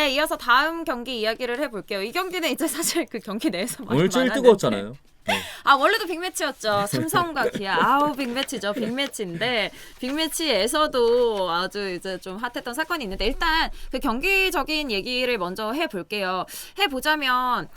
네, 이어서 다음 경기 이야기를 해볼게요. 이 경기는 이제 사실 그 경기 내에서 많이 오늘 제일 많았는데. 뜨거웠잖아요. 아, 원래도 빅매치였죠. 삼성과 기아. 아우, 빅매치죠. 빅매치인데 빅매치에서도 아주 이제 좀 핫했던 사건이 있는데 일단 그 경기적인 얘기를 먼저 해볼게요. 해보자면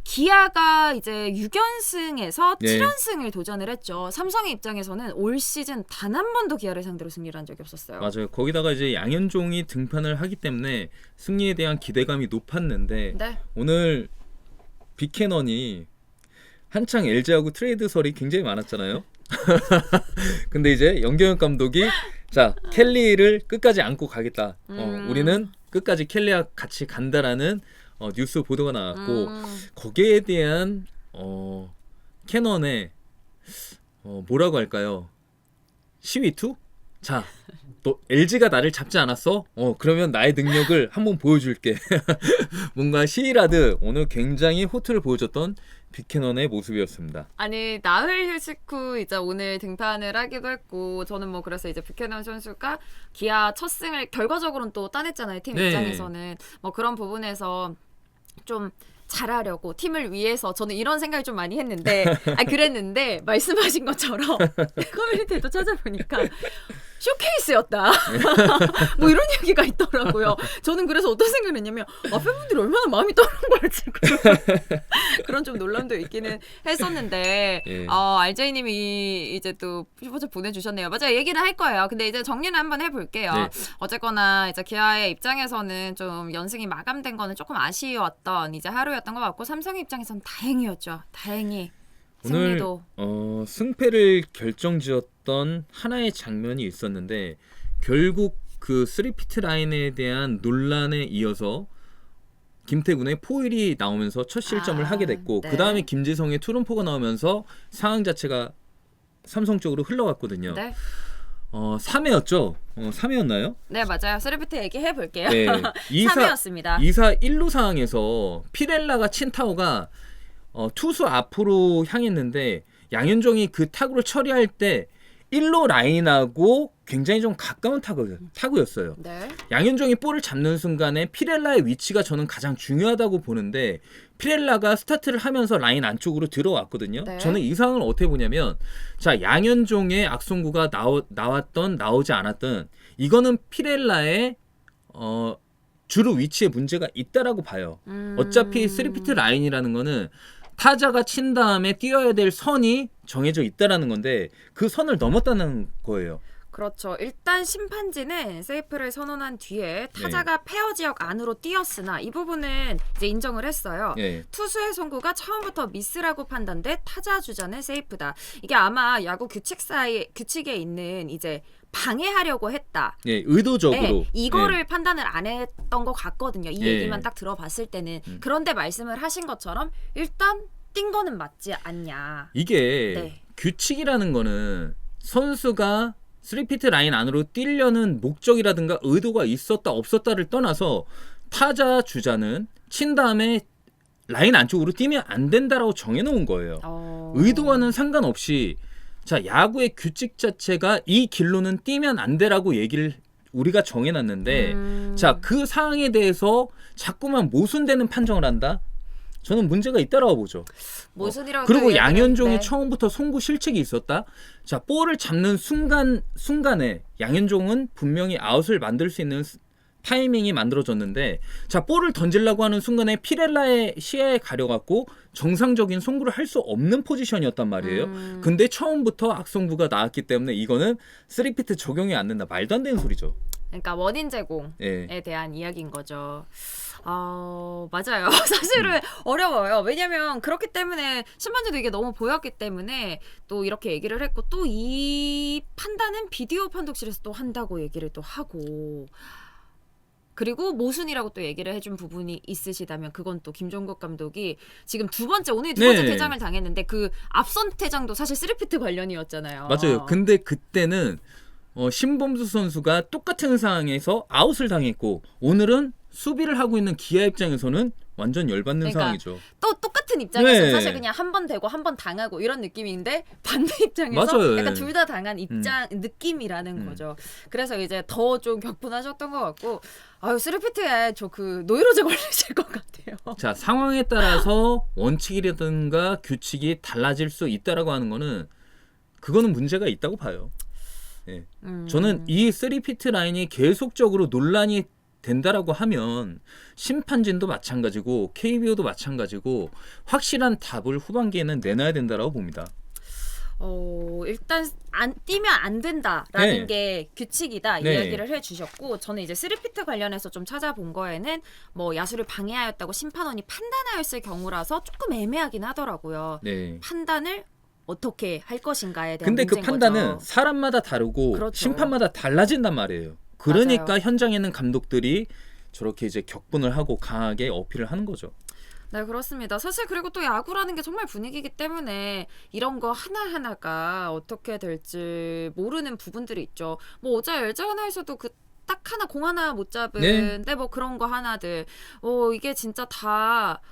기아가 이제 6연승에서 예. 7연승을 도전을 했죠. 삼성의 입장에서는 올 시즌 단 한 번도 기아를 상대로 승리를 한 적이 없었어요. 맞아요. 거기다가 이제 양현종이 등판을 하기 때문에 승리에 대한 기대감이 높았는데 네. 오늘 빅캐넌이 한창 LG하고 트레이드설이 굉장히 많았잖아요. 근데 이제 연경현 감독이 자 켈리를 끝까지 안고 가겠다. 우리는 끝까지 켈리와 같이 간다라는 뉴스 보도가 나왔고 거기에 대한 캐넌의 뭐라고 할까요? 시위투? 자, 또 LG가 나를 잡지 않았어? 그러면 나의 능력을 한번 보여줄게. 뭔가 시라드 오늘 굉장히 호투를 보여줬던 빅캐넌의 모습이었습니다. 아니 나흘 휴식 후 이제 오늘 등판을 하기도 했고 저는 뭐 그래서 이제 빅캐넌 선수가 기아 첫 승을 결과적으로는 또 따냈잖아요. 팀 네. 입장에서는 뭐 그런 부분에서 좀 잘하려고 팀을 위해서 저는 이런 생각을 좀 많이 했는데 그랬는데 말씀하신 것처럼 커뮤니티에도 찾아보니까 쇼케이스였다. 뭐 이런 얘기가 있더라고요. 저는 그래서 어떤 생각을 했냐면 팬분들이 얼마나 마음이 떠는 거야 지금. 그런 좀 논란도 있기는 했었는데 예. RJ님이 이제 또 슈퍼챗 보내주셨네요. 맞아요. 얘기는 할 거예요. 근데 이제 정리는 한번 해볼게요. 네. 어쨌거나 이제 기아의 입장에서는 좀 연승이 마감된 거는 조금 아쉬웠던 이제 하루였던 것 같고 삼성의 입장에서는 다행이었죠. 다행히. 오늘 승리도. 승패를 결정지었던 하나의 장면이 있었는데 결국 그 3피트 라인에 대한 논란에 이어서 김태군의 포일이 나오면서 첫 실점을 하게 됐고 네. 그 다음에 김지성의 투런포가 나오면서 상황 자체가 삼성 쪽으로 흘러갔거든요. 네. 3회였죠? 3회였나요? 네, 맞아요. 3피트 얘기해 볼게요. 네. 3회였습니다. 2사 1루 상황에서 피렐라가 친 타구가 투수 앞으로 향했는데 양현종이 그 타구를 처리할 때 1루 라인하고 굉장히 좀 가까운 타구였어요. 네. 양현종이 볼을 잡는 순간에 피렐라의 위치가 저는 가장 중요하다고 보는데 피렐라가 스타트를 하면서 라인 안쪽으로 들어왔거든요. 네. 저는 이 상황을 어떻게 보냐면 자 양현종의 악송구가 나왔던 나오지 않았던 이거는 피렐라의 주루 위치에 문제가 있다라고 봐요. 어차피 3피트 라인이라는 거는 타자가 친 다음에 뛰어야 될 선이 정해져 있다라는 건데 그 선을 넘었다는 거예요. 그렇죠. 일단 심판진은 세이프를 선언한 뒤에 타자가 페어 지역 안으로 뛰었으나 이 부분은 이제 인정을 했어요. 예. 투수의 송구가 처음부터 미스라고 판단돼 타자 주자는 세이프다. 이게 아마 야구 규칙에 있는 이제 방해하려고 했다. 예, 의도적으로. 네, 이거를 판단을 안 했던 것 같거든요. 이 예. 얘기만 딱 들어봤을 때는. 그런데 말씀을 하신 것처럼 일단 뛴 거는 맞지 않냐. 이게 네. 규칙이라는 거는 선수가 3피트 라인 안으로 뛰려는 목적이라든가 의도가 있었다 없었다를 떠나서 타자 주자는 친 다음에 라인 안쪽으로 뛰면 안 된다라고 정해놓은 거예요. 의도와는 상관없이 자 야구의 규칙 자체가 이 길로는 뛰면 안 돼라고 얘기를 우리가 정해놨는데 자 그 사항에 대해서 자꾸만 모순되는 판정을 한다? 저는 문제가 있다라고 보죠. 모순이라고 그리고 또 양현종이 얘기했는데. 처음부터 송구 실책이 있었다. 자 볼을 잡는 순간에 양현종은 분명히 아웃을 만들 수 있는 타이밍이 만들어졌는데 자 볼을 던지려고 하는 순간에 피렐라의 시야에 가려갖고 정상적인 송구를 할 수 없는 포지션이었단 말이에요. 근데 처음부터 악송구가 나왔기 때문에 이거는 3피트 적용이 안 된다. 말도 안 되는 소리죠. 그러니까 원인 제공에 예. 대한 이야기인 거죠. 맞아요. 사실은 어려워요. 왜냐면 그렇기 때문에 심판진도 이게 너무 보였기 때문에 또 이렇게 얘기를 했고 또 이 판단은 비디오 판독실에서 또 한다고 얘기를 또 하고 그리고 모순이라고 또 얘기를 해준 부분이 있으시다면 그건 또 김종국 감독이 지금 오늘 두 번째 네. 퇴장을 당했는데 그 앞선 퇴장도 사실 3피트 관련이었잖아요. 맞아요. 근데 그때는 신범수 선수가 똑같은 상황에서 아웃을 당했고 오늘은 수비를 하고 있는 기아 입장에서는 완전 열받는 그러니까 상황이죠. 또 똑같은 입장에서 네. 사실 그냥 한 번 되고 한 번 당하고 이런 느낌인데 반대 입장에서 맞아요. 약간 둘 다 당한 입장 느낌이라는 거죠. 그래서 이제 더 좀 격분하셨던 것 같고 아유 스리피트에 저 그 노이로제 걸리실 것 같아요. 자, 상황에 따라서 원칙이라든가 규칙이 달라질 수 있다라고 하는 거는 그거는 문제가 있다고 봐요. 예. 저는 이 3피트 라인이 계속적으로 논란이 된다라고 하면 심판진도 마찬가지고 KBO도 마찬가지고 확실한 답을 후반기에는 내놔야 된다라고 봅니다. 일단 안 뛰면 안 된다라는 네. 게 규칙이다 네. 이야기를 해주셨고 저는 이제 3피트 관련해서 좀 찾아본 거에는 뭐 야수를 방해하였다고 심판원이 판단하였을 경우라서 조금 애매하긴 하더라고요. 네. 판단을 어떻게 할 것인가에 대한 근데 그 문제인 판단은 거죠. 사람마다 다르고 그렇죠. 심판마다 달라진단 말이에요. 그러니까 맞아요. 현장에 있는 감독들이 저렇게 이제 격분을 하고 강하게 어필을 하는 거죠. 네, 그렇습니다. 사실 그리고 또 야구라는 게 정말 분위기이기 때문에 이런 거 하나하나가 어떻게 될지 모르는 부분들이 있죠. 뭐 어제 LG 하나에서도 그 딱 하나 공 하나 못 잡은데 뭐 그런 거 하나들. 이게 진짜 다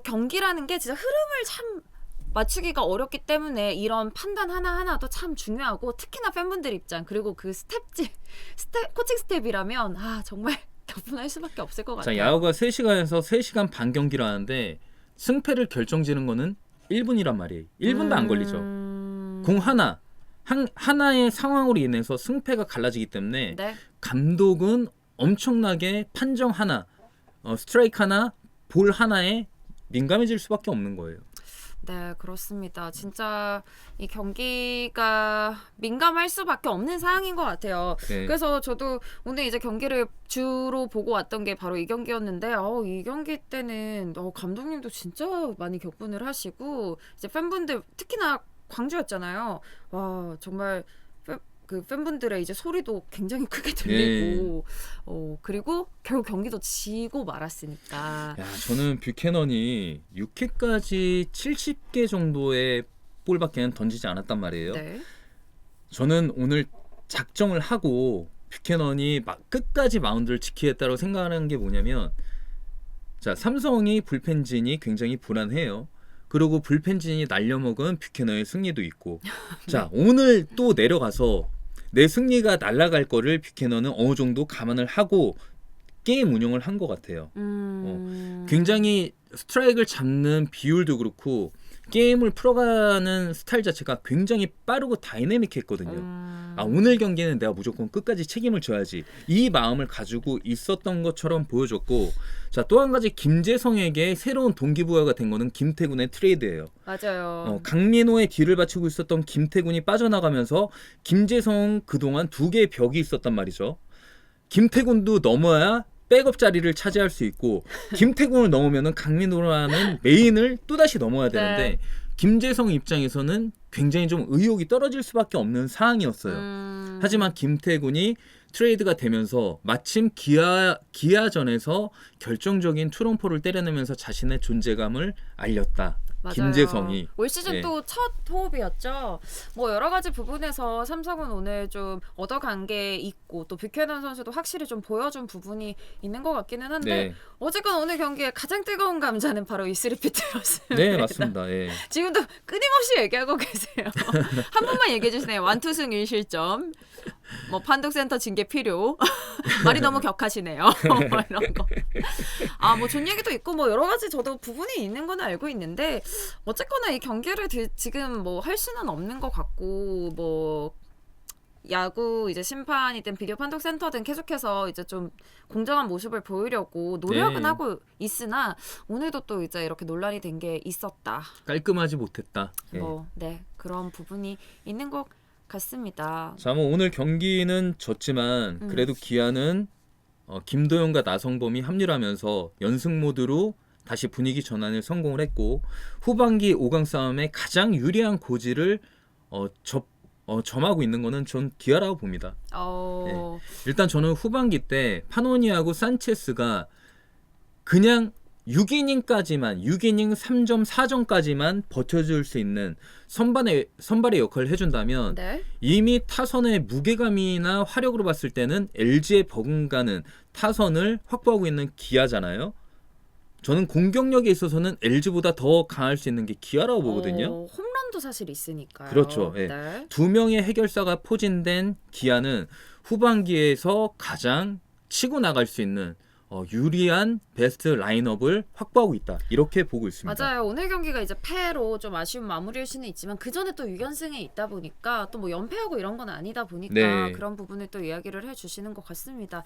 경기라는 게 진짜 흐름을 참 맞추기가 어렵기 때문에 이런 판단 하나하나도 참 중요하고 특히나 팬분들 입장 그리고 그 코칭 스텝이라면 정말 격분할 수밖에 없을 것 같아요. 자, 야구가 3시간에서 3시간 반 경기를 하는데 승패를 결정지는 거는 1분이란 말이에요. 1분도 안 걸리죠. 공 하나의 상황으로 인해서 승패가 갈라지기 때문에 네. 감독은 엄청나게 판정 하나, 스트라이크 하나, 볼 하나에 민감해질 수밖에 없는 거예요. 네, 그렇습니다. 진짜 이 경기가 민감할 수밖에 없는 상황인 것 같아요. 네. 그래서 저도 오늘 이제 경기를 주로 보고 왔던 게 바로 이 경기였는데, 이 경기 때는 감독님도 진짜 많이 격분을 하시고 이제 팬분들 특히나 광주였잖아요. 와 정말 그 팬분들의 이제 소리도 굉장히 크게 들리고 그리고 결국 경기도 지고 말았으니까. 야, 저는 뷰캐넌이 6회까지 70개 정도의 볼밖에 던지지 않았단 말이에요. 네. 저는 오늘 작정을 하고 뷰캐넌이 끝까지 마운드를 지키겠다고 생각하는 게 뭐냐면, 자, 삼성이 불펜진이 굉장히 불안해요. 그리고 불펜진이 날려먹은 뷰캐넌의 승리도 있고, 자, 오늘 또 내려가서 내 승리가 날아갈 거를 뷰캐넌은 어느 정도 감안을 하고 게임 운영을 한 것 같아요. 굉장히 스트라이크를 잡는 비율도 그렇고 게임을 풀어가는 스타일 자체가 굉장히 빠르고 다이내믹했거든요. 오늘 경기는 내가 무조건 끝까지 책임을 져야지, 이 마음을 가지고 있었던 것처럼 보여줬고, 자, 또 한 가지 김재성에게 새로운 동기부여가 된 거는 김태군의 트레이드예요. 맞아요. 강민호의 뒤를 받치고 있었던 김태군이 빠져나가면서 김재성 그동안 2개의 벽이 있었단 말이죠. 김태군도 넘어야 백업 자리를 차지할 수 있고, 김태군을 넘으면은 강민호라는 메인을 또다시 넘어야 되는데 네. 김재성 입장에서는 굉장히 좀 의욕이 떨어질 수밖에 없는 상황이었어요. 하지만 김태군이 트레이드가 되면서 마침 기아전에서 결정적인 투런포를 때려내면서 자신의 존재감을 알렸다. 맞아요. 김재성이. 올 시즌 네. 또 첫 호흡이었죠. 뭐 여러 가지 부분에서 삼성은 오늘 좀 얻어간 게 있고 또 뷰캐넌 선수도 확실히 좀 보여준 부분이 있는 것 같기는 한데 네, 어쨌건 오늘 경기에 가장 뜨거운 감자는 바로 이 스리피트였습니다. 네, 맞습니다. 예. 지금도 끊임없이 얘기하고 계세요. 한 번만 얘기해 주시네요. 1투승 1실점. 뭐 판독센터 징계 필요. 말이 너무 격하시네요. 뭐 이런 거. 뭐 존 얘기도 있고 뭐 여러 가지 저도 부분이 있는 건 알고 있는데 어쨌거나 이 경기를 지금 뭐 할 수는 없는 것 같고 뭐 야구 이제 심판이든 비디오 판독 센터든 계속해서 이제 좀 공정한 모습을 보이려고 노력은 네. 하고 있으나 오늘도 또 이제 이렇게 논란이 된 게 있었다. 깔끔하지 못했다. 예. 그런 부분이 있는 것 같습니다. 자, 뭐 오늘 경기는 졌지만 그래도 기아는 김도영과 나성범이 합류하면서 연승 모드로 다시 분위기 전환에 성공을 했고, 후반기 5강 싸움에 가장 유리한 고지를 점하고 있는 거는 전 기아라고 봅니다. 일단 저는 후반기 때 파노니하고 산체스가 그냥 6이닝까지만 6이닝 3점 4점까지만 버텨줄 수 있는 선발의 역할을 해준다면 네. 이미 타선의 무게감이나 화력으로 봤을 때는 LG에 버금가는 타선을 확보하고 있는 기아잖아요. 저는 공격력에 있어서는 LG보다 더 강할 수 있는 게 기아라고 보거든요. 홈런도 사실 있으니까요. 그렇죠. 예. 네. 두 명의 해결사가 포진된 기아는 후반기에서 가장 치고 나갈 수 있는 유리한 베스트 라인업을 확보하고 있다. 이렇게 보고 있습니다. 맞아요. 오늘 경기가 이제 패로 좀 아쉬운 마무리일 수는 있지만 그 전에 또 6연승에 있다 보니까 또 뭐 연패하고 이런 건 아니다 보니까 네. 그런 부분을 또 이야기를 해주시는 것 같습니다.